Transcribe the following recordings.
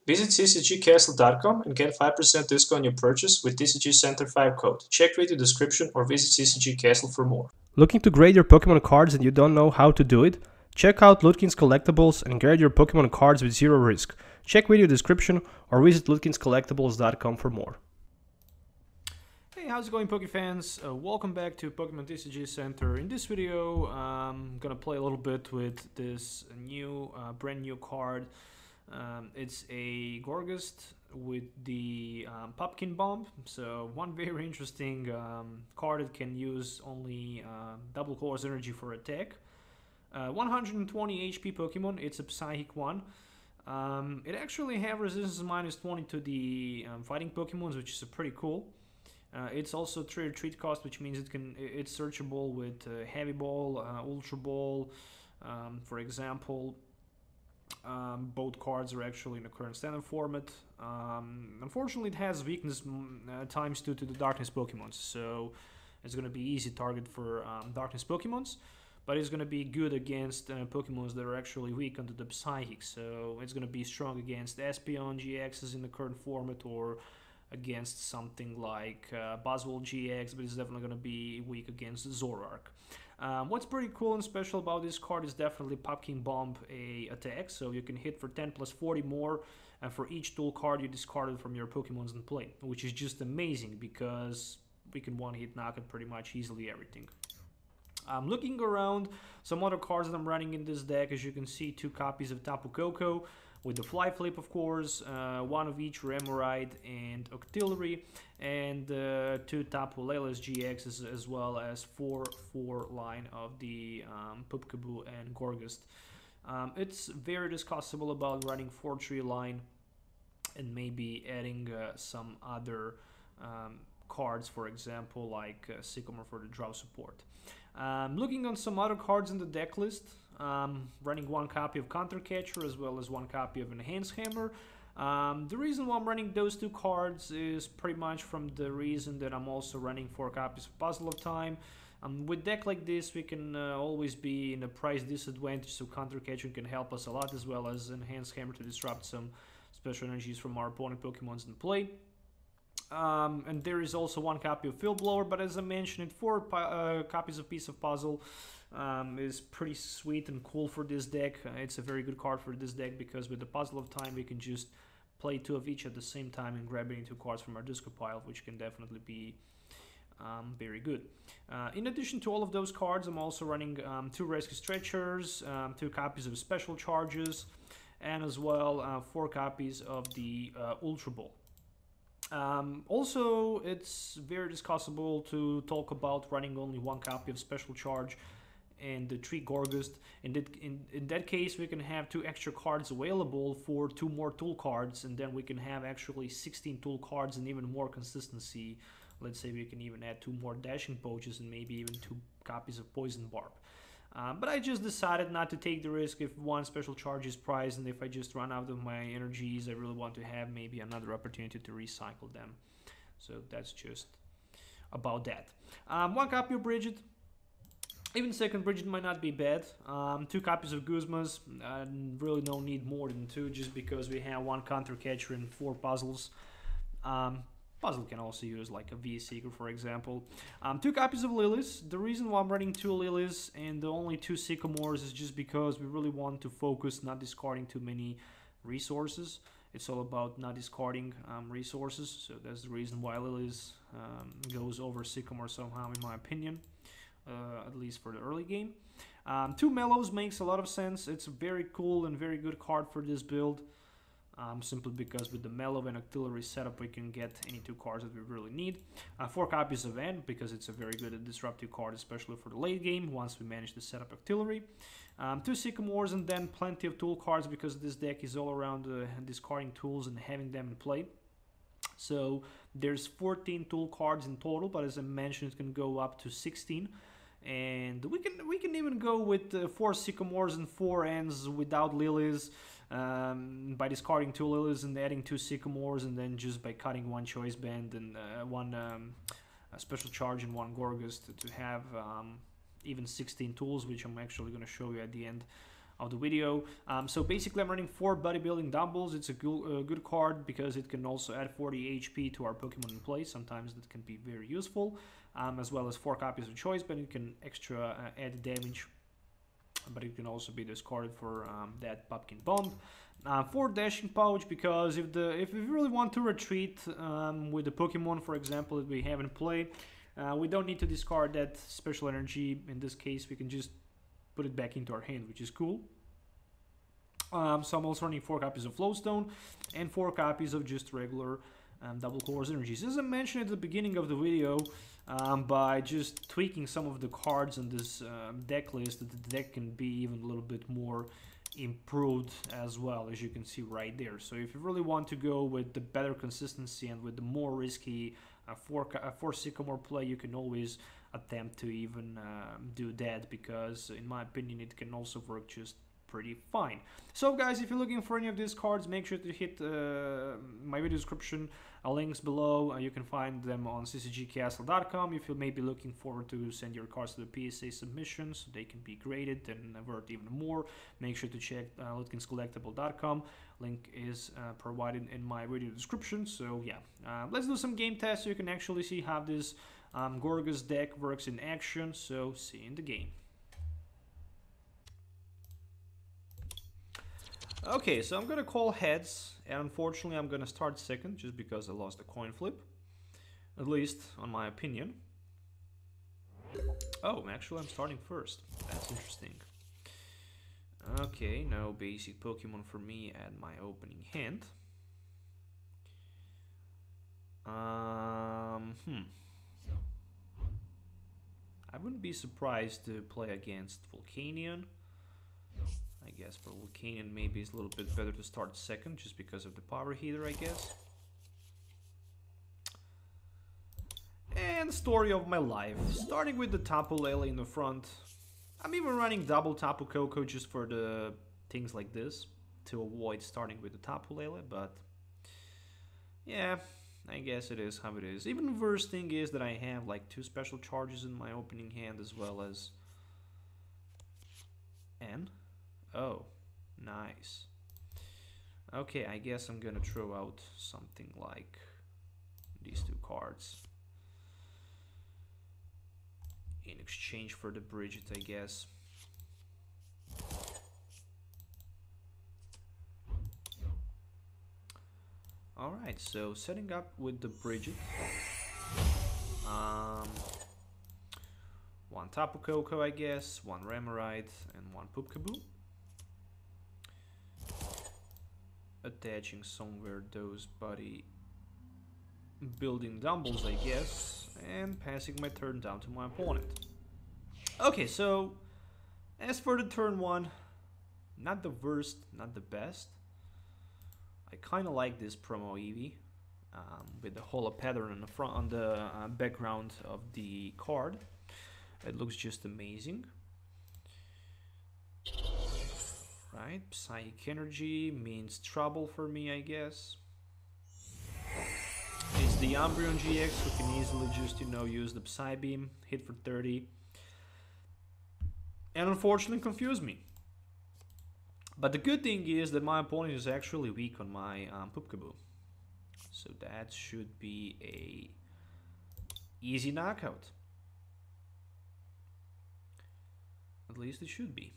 Visit TCGcastle.com and get 5% discount on your purchase with TCG Center 5 code. Check video description or visit TCG Castle for more. Looking to grade your Pokemon cards and you don't know how to do it? Check out Ludkins Collectables and grade your Pokemon cards with zero risk. Check video description or visit ludkinscollectables.com for more. Hey, how's it going, Pokefans? Welcome back to Pokemon TCG Center. In this video, I'm gonna play a little bit with this new, brand new card. It's a Gourgeist with the Pumpkin Bomb. So one very interesting card that can use only double Color's energy for attack. 120 HP Pokemon. It's a Psychic one. It actually have resistance -20 to the fighting Pokemons, which is pretty cool. It's also trade retreat cost, which means it's searchable with Heavy Ball, Ultra Ball, for example. Both cards are actually in the current standard format. Unfortunately, it has weakness ×2 to the Darkness Pokemons, so it's going to be easy target for Darkness Pokemons, but it's going to be good against Pokemons that are actually weak under the Psychic, so it's going to be strong against Espeon GXs in the current format, or against something like Buzzwole GX, but it's definitely going to be weak against Zoroark. What's pretty cool and special about this card is definitely Pumpkin Bomb attack, so you can hit for 10 plus 40 more for each tool card you discarded from your Pokemons in play, which is just amazing because we can one-hit knock it pretty much easily everything. Looking around some other cards that I'm running in this deck, as you can see, 2 copies of Tapu Koko with the Fly Flip, of course, 1 of each Remoraid and Octillery, and 2 Tapu Leyless GXs, as well as 4 line of the Pupkaboo and Gourgeist. It's very discussable about running 4-tree line and maybe adding some other cards, for example, like Sycamore for the draw support. Looking on some other cards in the deck list, running 1 copy of Counter Catcher as well as 1 copy of Enhanced Hammer. The reason why I'm running those 2 cards is pretty much from the reason that I'm also running 4 copies of Puzzle of Time. With deck like this, we can always be in a price disadvantage, so Counter Catcher can help us a lot, as well as Enhanced Hammer to disrupt some special energies from our opponent Pokemons in play. And there is also 1 copy of Field Blower, but as I mentioned, 4 copies of Piece of Puzzle is pretty sweet and cool for this deck. It's a very good card for this deck because with the Puzzle of Time we can just play 2 of each at the same time and grab any 2 cards from our discard pile, which can definitely be very good. In addition to all of those cards, I'm also running 2 Rescue Stretchers, 2 copies of Special Charges, and as well 4 copies of the Ultra Ball. Also, it's very discussable to talk about running only 1 copy of Special Charge and the 3 Gourgeist. In that case, we can have 2 extra cards available for 2 more tool cards, and then we can have actually 16 tool cards and even more consistency. Let's say we can even add 2 more Dashing Poaches and maybe even 2 copies of Poison Barb. But I just decided not to take the risk if 1 Special Charge is priced, and if I just run out of my energies, I really want to have maybe another opportunity to recycle them. So that's just about that. 1 copy of Bridget. Even second Bridget might not be bad. 2 copies of Guzma's. Really no need more than 2, just because we have 1 Counter Catcher and 4 puzzles. Puzzle can also use like a V-Seeker, for example. 2 copies of Lilies. The reason why I'm running 2 Lilies and the only 2 Sycamores is just because we really want to focus not discarding too many resources. It's all about not discarding resources, so that's the reason why Lilies goes over Sycamore somehow, in my opinion, at least for the early game. 2 Mellows makes a lot of sense. It's a very cool and very good card for this build. Simply because with the Mellow and Octillery setup we can get any 2 cards that we really need. 4 copies of End, because it's a very good disruptive card, especially for the late game once we manage to set up Octillery. 2 Sycamores, and then plenty of tool cards, because this deck is all around discarding tools and having them in play. So there's 14 tool cards in total, but as I mentioned, it can go up to 16. And we can even go with 4 Sycamores and 4 Ends without Lilies, by discarding 2 Lilies and adding 2 Sycamores, and then just by cutting 1 Choice Band and 1 Special Charge and 1 Gourgeist to have even 16 tools, which I'm actually going to show you at the end of the video. So basically I'm running 4 bodybuilding dumbbells. It's a good card because it can also add 40 HP to our Pokemon in play. Sometimes that can be very useful, as well as 4 copies of choice, but it can extra add damage, but it can also be discarded for that Pumpkin Bomb. 4 dashing pouch, because if we really want to retreat with the Pokemon, for example, that we haven't played, we don't need to discard that special energy. In this case, we can just put it back into our hand, which is cool. So I'm also running 4 copies of Flowstone and 4 copies of just regular double colors energies. As I mentioned at the beginning of the video, by just tweaking some of the cards in this deck list, the deck can be even a little bit more improved as well, as you can see right there. So if you really want to go with the better consistency and with the more risky 4 Sycamore play, you can always attempt to even do that, because in my opinion it can also work just pretty fine. So guys, if you're looking for any of these cards, make sure to hit my video description, links below. You can find them on ccgcastle.com. if you may be looking forward to send your cards to the PSA submission so they can be graded and worth even more, make sure to check ludkinscollectable.com. Link is provided in my video description. So yeah, let's do some game tests so you can actually see how this Gourgeist deck works in action. So see you in the game. Okay, so I'm gonna call heads, and unfortunately I'm gonna start second just because I lost the coin flip, at least on my opinion. Oh, actually I'm starting first. That's interesting. Okay, no basic Pokemon for me at my opening hand. I wouldn't be surprised to play against Volcanion. I guess for Volcanion maybe it's a little bit better to start second just because of the power heater, I guess. And story of my life, starting with the Tapu Lele in the front. I'm even running double Tapu Koko just for the things like this, to avoid starting with the Tapu Lele, but yeah, I guess it is how it is. Even the worst thing is that I have like 2 special charges in my opening hand, as well as N. Oh, nice. Okay, I guess I'm gonna throw out something like these 2 cards in exchange for the Bridget, I guess. Alright, so setting up with the Bridget. 1 Tapu Koko, I guess, 1 Remoraid, and 1 Pupkaboo. Attaching somewhere those body building dumbbells, I guess, and passing my turn down to my opponent. Okay, so as for the turn 1, not the worst, not the best. I kind of like this promo Eevee with the holo pattern on the front, on the background of the card. It looks just amazing. Right, Psychic Energy means trouble for me, I guess. It's the Umbreon GX, who can easily just, you know, use the Psy Beam, hit for 30. And unfortunately confuse me. But the good thing is that my opponent is actually weak on my Pupkaboo. So that should be a easy knockout. At least it should be.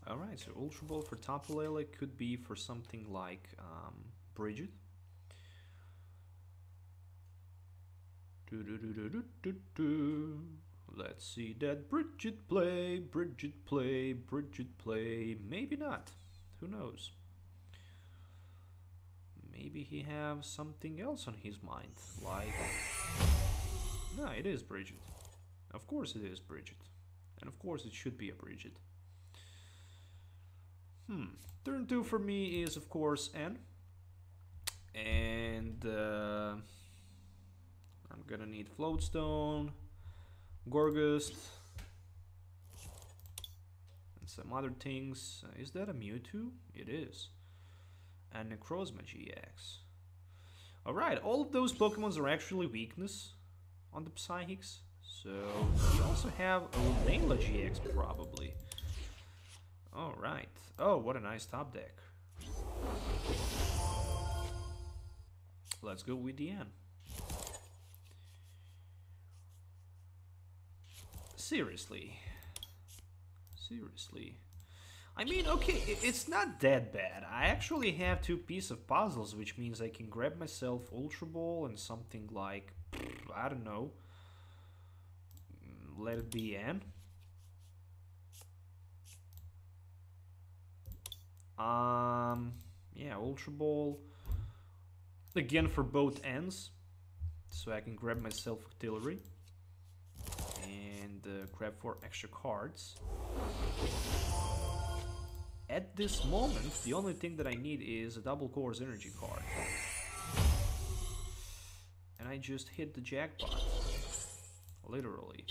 Alright, so Ultra Ball for Tapu Lele could be for something like Bridget. Let's see that Bridget play, Bridget play, Bridget play. Maybe not. Who knows? Maybe he has something else on his mind. Like... No, it is Bridget. Of course it is Bridget. And of course it should be a Bridget. Turn 2 for me is of course N. And I'm gonna need Floatstone, Gourgeist, and some other things. Is that a Mewtwo? It is. And Necrozma GX. Alright, all of those Pokemons are actually weakness on the Psychics. So we also have a Layla GX probably. All right. Oh, what a nice top deck. Let's go with the N. Seriously. Seriously. I mean, okay, it's not that bad. I actually have 2 pieces of puzzles, which means I can grab myself Ultra Ball and something like, I don't know, let it be N. Yeah, Ultra Ball. Again for both ends. So I can grab myself Artillery. And grab 4 extra cards. At this moment, the only thing that I need is a double Cores Energy card. And I just hit the jackpot. Literally.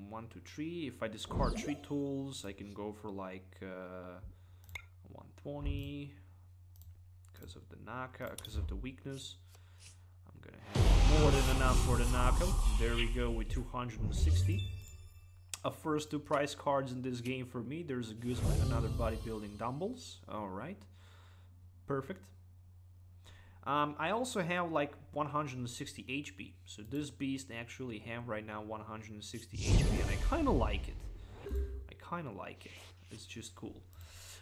1, 2, 3. If I discard 3 tools, I can go for like 120 because of the knockout, because of the weakness. I'm gonna have more than enough for the knockout. There we go with 260. First 2 prize cards in this game for me. There's a Guzman and another bodybuilding dumbbells. All right, perfect. I also have like 160 HP, so this beast actually have right now 160 HP, and I kind of like it. It's just cool.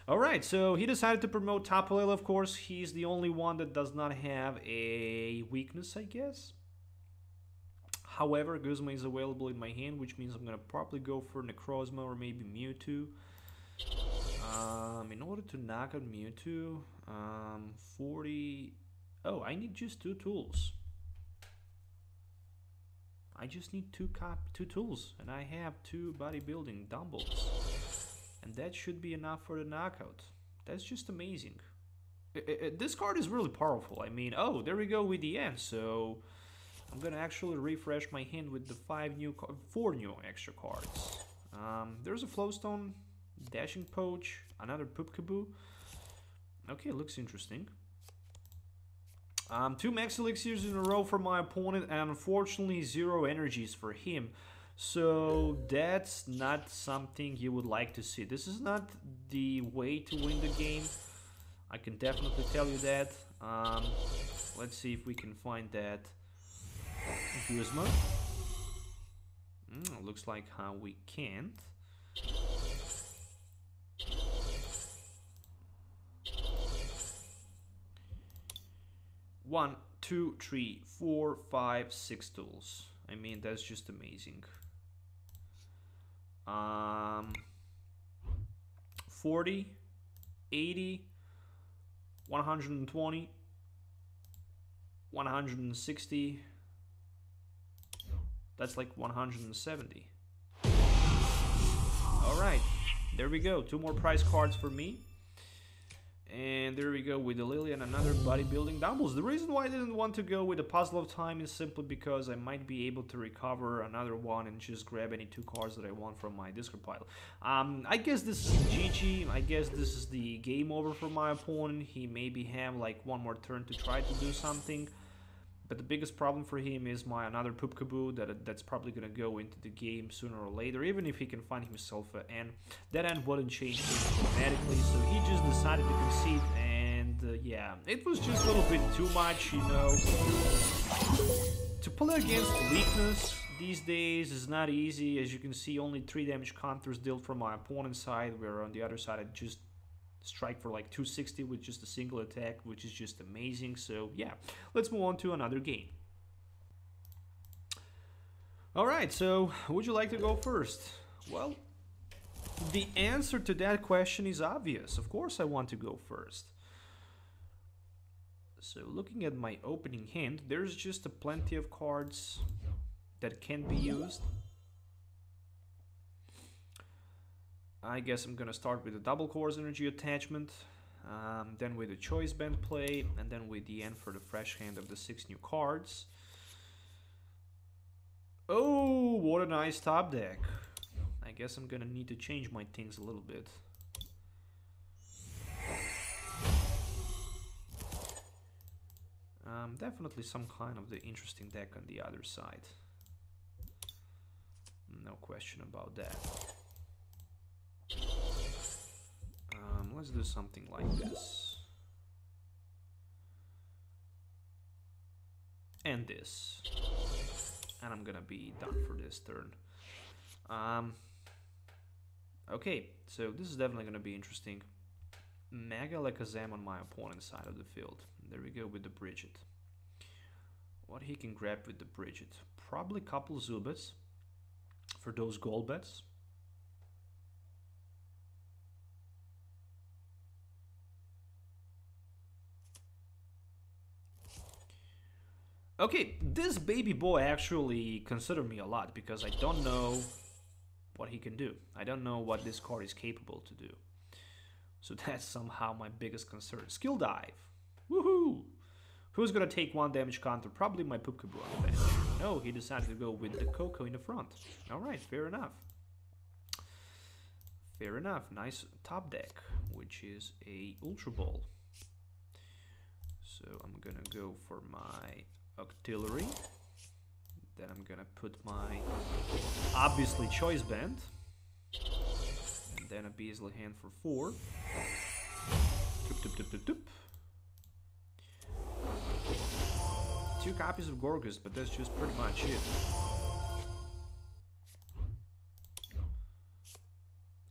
All right, so he decided to promote Tapalel. Of course, he's the only one that does not have a weakness, I guess. However, Guzma is available in my hand, which means I'm gonna probably go for Necrozma or maybe Mewtwo. In order to knock out Mewtwo, 40. Oh, I need just 2 tools. I just need 2 tools, and I have 2 bodybuilding dumbbells, and that should be enough for the knockout. That's just amazing. This card is really powerful. I mean, oh, there we go with the end. So I'm gonna actually refresh my hand with the 4 new extra cards. There's a Flowstone, Dashing Poach, another Poopkaboo. Okay, looks interesting. 2 Max Elixirs in a row for my opponent, and unfortunately 0 energies for him. So that's not something you would like to see. This is not the way to win the game. I can definitely tell you that. Let's see if we can find that Guzma. Looks like how we can't. One, 2, 3, 4, 5, 6 tools. I mean, that's just amazing. 40, 80, 120, 160. That's like 170. All right, there we go. 2 more prize cards for me. And there we go with the Lily and another bodybuilding dumbbells. The reason why I didn't want to go with the Puzzle of Time is simply because I might be able to recover another one and just grab any 2 cards that I want from my discard pile. I guess this is GG. I guess this is the game over for my opponent. He maybe have like 1 more turn to try to do something. But the biggest problem for him is my another Poopkaboo that's probably gonna go into the game sooner or later, even if he can find himself an N. That N wouldn't change things dramatically, so he just decided to concede, and yeah, it was just a little bit too much, you know. To play against weakness these days is not easy. As you can see, only 3 damage counters dealt from my opponent's side, where on the other side I just strike for like 260 with just a single attack, which is just amazing. So yeah, let's move on to another game. Alright, so would you like to go first? Well, the answer to that question is obvious. Of course I want to go first. So looking at my opening hand, there's just plenty of cards that can be used. I guess I'm gonna start with a double Cores Energy attachment, then with a Choice Band play, and then with the end for the fresh hand of the 6 new cards. Oh, what a nice top deck. I guess I'm gonna need to change my things a little bit. Definitely some kind of the interesting deck on the other side. No question about that. let's do something like this. And this. And I'm gonna be done for this turn. Okay, so this is definitely gonna be interesting. Mega Alakazam on my opponent's side of the field. There we go with the Bridget. What he can grab with the Bridget? Probably a couple Zubats for those gold bets. Okay, this baby boy actually considered me a lot because I don't know what he can do. I don't know what this card is capable to do. So that's somehow my biggest concern. Skill Dive. Woohoo! Who's gonna take 1 damage counter? Probably my Pupkabu on the bench. No, he decided to go with the Coco in the front. Alright, fair enough. Fair enough. Nice top deck, which is a Ultra Ball. So I'm gonna go for my Octillery. Then I'm gonna put my, obviously, Choice Band. And then a Beasley Hand for 4. Toop, toop, toop, toop, toop. 2 copies of Gourgeist, but that's just pretty much it.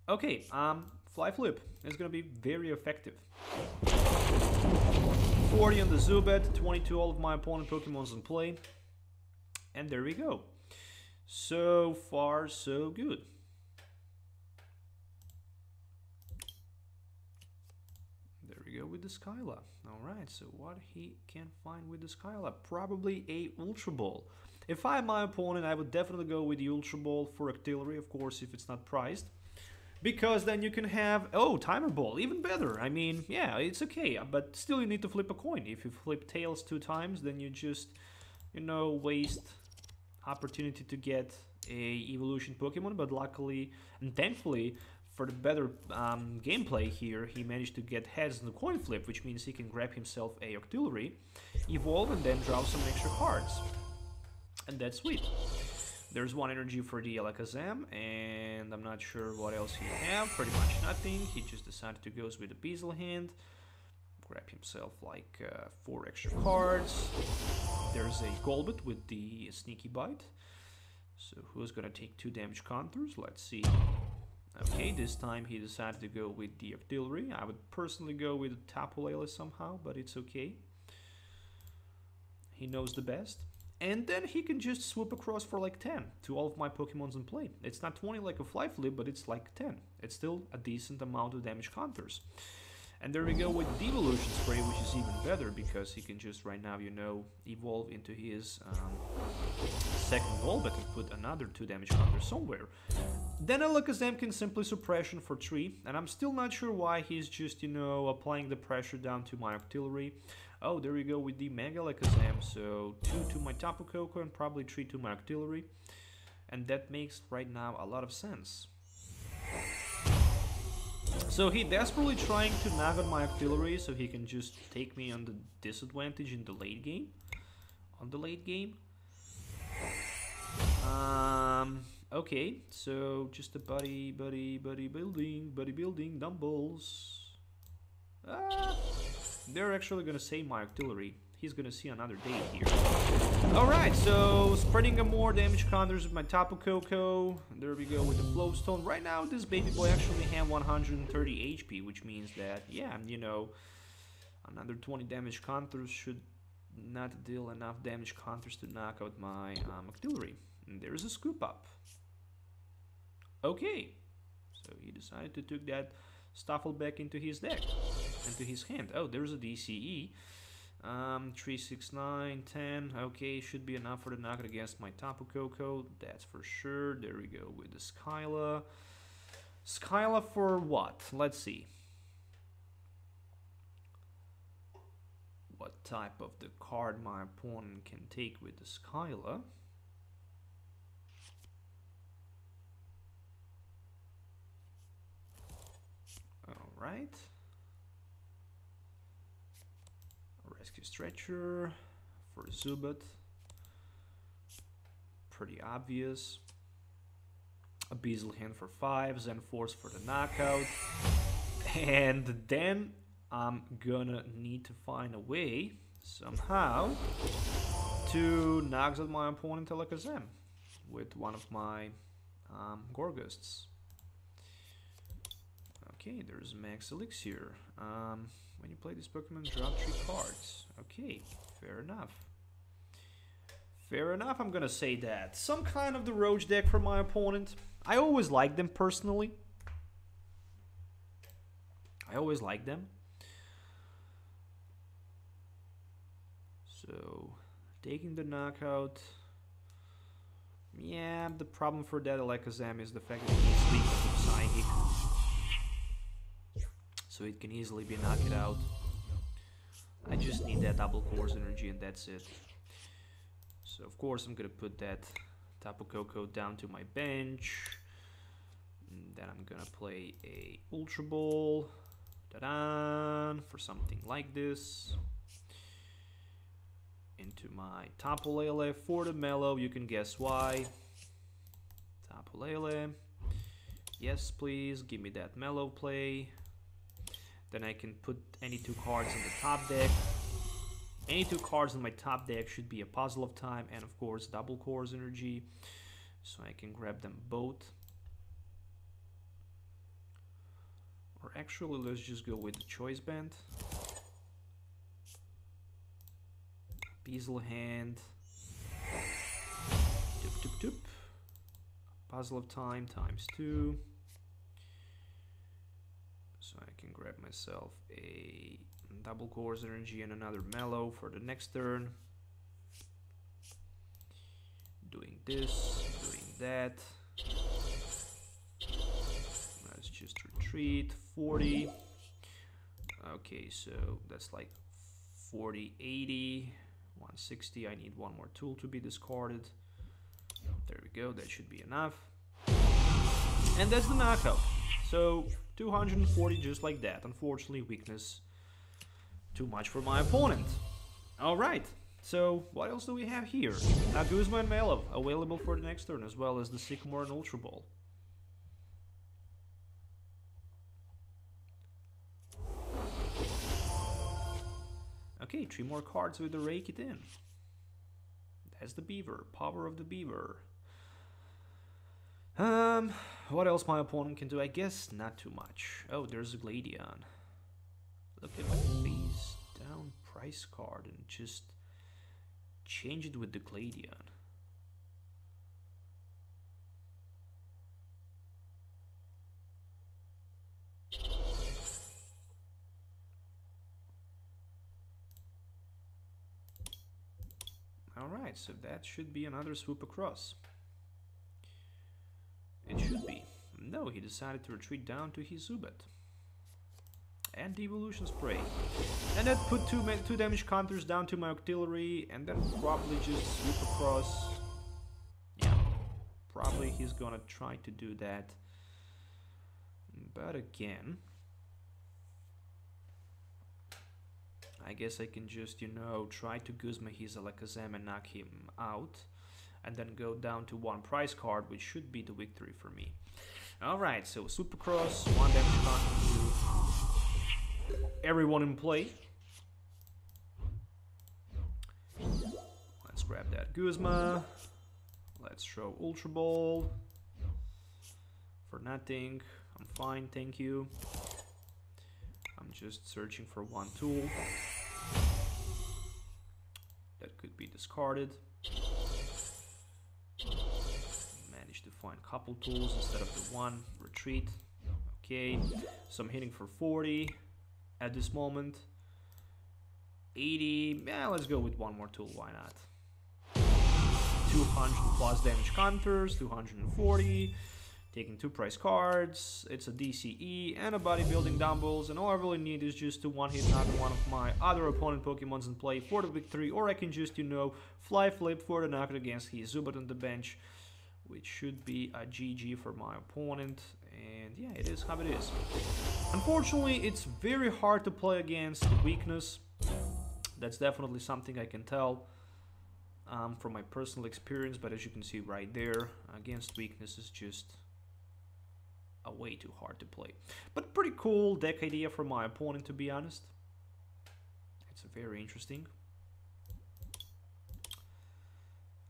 Okay, Fly Flip is gonna be very effective. 40 on the Zubat, 22 all of my opponent Pokemon's in play. And there we go. So far, so good. There we go with the Skyla. Alright, so what he can find with the Skyla? Probably a Ultra Ball. If I'm my opponent, I would definitely go with the Ultra Ball for Octillery, of course, if it's not priced. Because then you can have, oh, Timer Ball, even better. I mean, yeah, it's okay, but still you need to flip a coin. If you flip tails 2 times, then you just, you know, waste opportunity to get a evolution Pokemon. But luckily and thankfully, for the better gameplay here, he managed to get heads on the coin flip, which means he can grab himself a Octillery, evolve, and then draw some extra cards. And that's sweet. There's 1 energy for the Alakazam, and I'm not sure what else he have. Pretty much nothing. He just decided to go with a Beasley Hand. Grab himself like 4 extra cards. There's a Golbat with the Sneaky Bite. So who's gonna take 2 damage counters? Let's see. Okay, this time he decided to go with the Octillery. I would personally go with the Tapu Lele somehow, but it's okay. He knows the best. And then he can just swoop across for like 10 to all of my Pokemons in play. It's not 20 like a Fly Flip, but it's like 10. It's still a decent amount of damage counters. And there we go with the Evolution Spray, which is even better because he can just right now, you know, evolve into his second Golbat and put another 2 damage counters somewhere. Then Alakazam can simply Suppression for 3, and I'm still not sure why he's just, you know, applying the pressure down to my Octillery. Oh, there we go with the Mega Alakazam, so 2 to my Tapu Koko and probably 3 to my Octillery. And that makes right now a lot of sense. So he desperately trying to knock on my Octillery so he can just take me on the disadvantage in the late game. Okay, so just a buddy building dumbbells. They're actually gonna save my Octillery. He's gonna see another day here. Alright, so spreading more damage counters with my Tapu Koko. There we go with the Flowstone. Right now, this baby boy actually has 130 HP, which means that, yeah, you know, another 20 damage counters should not deal enough damage counters to knock out my Octillery. And there's a Scoop Up. Okay, so he decided to take that Stuffle back into his deck, into his hand. Oh, there's a DCE. 3, 6, 9, 10. Okay, should be enough for the knockout against my Tapu Koko. That's for sure. There we go with the Skyla. Skyla for what? Let's see. What type of the card my opponent can take with the Skyla? Alright. Rescue Stretcher for Zubat. Pretty obvious. A Beasley Hand for 5. Zen Force for the knockout. And then I'm gonna need to find a way somehow to knock out my opponent Alakazam with one of my Gourgeists. Okay, there's Max Elixir. When you play this Pokemon, drop 3 cards. Okay, fair enough. Fair enough, I'm gonna say that. Some kind of the Roach deck for my opponent. I always like them personally. I always like them. So, taking the knockout. Yeah, the problem for that Alakazam is the fact that he's weak to Psychic. So it can easily be knocked out. I just need that double Course Energy and that's it. So of course I'm gonna put that Tapu Koko down to my bench. And then I'm gonna play a Ultra Ball. Ta-da! For something like this. Into my Tapu Lele for the Mellow. You can guess why. Tapu Lele. Yes, please. Give me that Mellow play. Then I can put any 2 cards in the top deck. Any 2 cards in my top deck should be a Puzzle of Time and of course double Course Energy. So I can grab them both. Or actually let's just go with the Choice Band. Beazle Hand. Doop doop doop. Puzzle of Time ×2. So I can grab myself a double Course Energy and another Mellow for the next turn. Doing this, doing that. Let's just retreat. 40. Okay, so that's like 40, 80, 160. I need one more tool to be discarded. There we go, that should be enough. And that's the knockout. So 240 just like that. Unfortunately, weakness too much for my opponent. Alright, so what else do we have here? Guzma and Mellow available for the next turn, as well as the Sycamore and Ultra Ball. Okay, 3 more cards with the Rake It In. That's the Beaver, Power of the Beaver. What else my opponent can do? I guess not too much. Oh, there's a Gladion. Look at my face down price card and just change it with the Gladion. Alright, so that should be another swoop across. It should be. No, he decided to retreat down to his Zubat. And the Evolution Spray. And that put two damage counters down to my Octillery, and then probably just swoop across. Yeah, probably he's gonna try to do that. But again, I guess I can just, you know, try to Guzma his Alakazam and knock him out. And then go down to 1 prize card, which should be the victory for me. Alright, so Supercross, 1 damage counter to everyone in play. Let's grab that Guzma. Let's throw Ultra Ball. For nothing. I'm fine, thank you. I'm just searching for 1 tool. That could be discarded. Managed to find a couple tools instead of the 1. Retreat. Okay, so I'm hitting for 40 at this moment. 80. Yeah, let's go with 1 more tool. Why not? 200 plus damage counters. 240. Taking 2 prize cards. It's a DCE and a bodybuilding dumbbells, and all I really need is just to one-hit knock one of my other opponent Pokemons in play for the victory, or I can just, you know, fly flip for the knockout against his Zubat on the bench, which should be a GG for my opponent. And yeah, it is how it is. Unfortunately, it's very hard to play against weakness. That's definitely something I can tell from my personal experience, but as you can see right there, against weakness is just way too hard to play. But pretty cool deck idea for my opponent, to be honest. It's very interesting.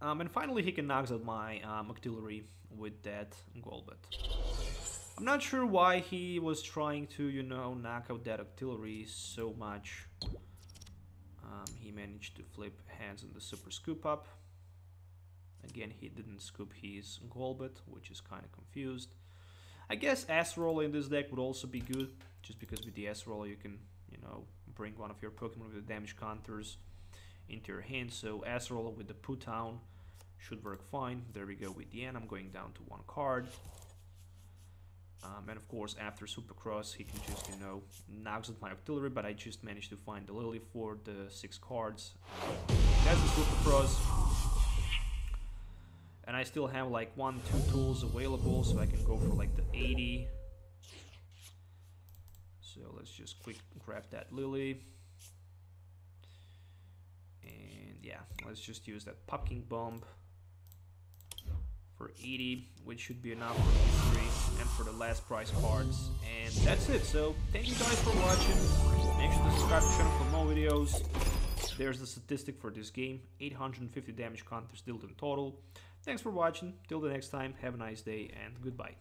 And finally he can knock out my auxiliary with that Golbat. I'm not sure why he was trying to, you know, knock out that auxiliary so much. He managed to flip hands on the super scoop up. Again, he didn't scoop his Golbat, which is kind of confused. I guess S-Roller in this deck would also be good, just because with the S-Roller you can, you know, bring one of your Pokemon with the damage counters into your hand. So S-Roller with the put down should work fine. There we go with the N. I'm going down to 1 card. And of course, after Supercross, he can just, you know, knocks out my auxiliary, but I just managed to find the Lily for the 6 cards. That's the Supercross. And I still have like 1-2 tools available, so I can go for like the 80. So let's just quick grab that Lily. And yeah, let's just use that Pumpkin Bomb for 80, which should be enough for victory and for the last prize cards. And that's it. So thank you guys for watching. Make sure to subscribe to the channel for more videos. There's the statistic for this game: 850 damage counters dealt in total. Thanks for watching. Till the next time, have a nice day and goodbye.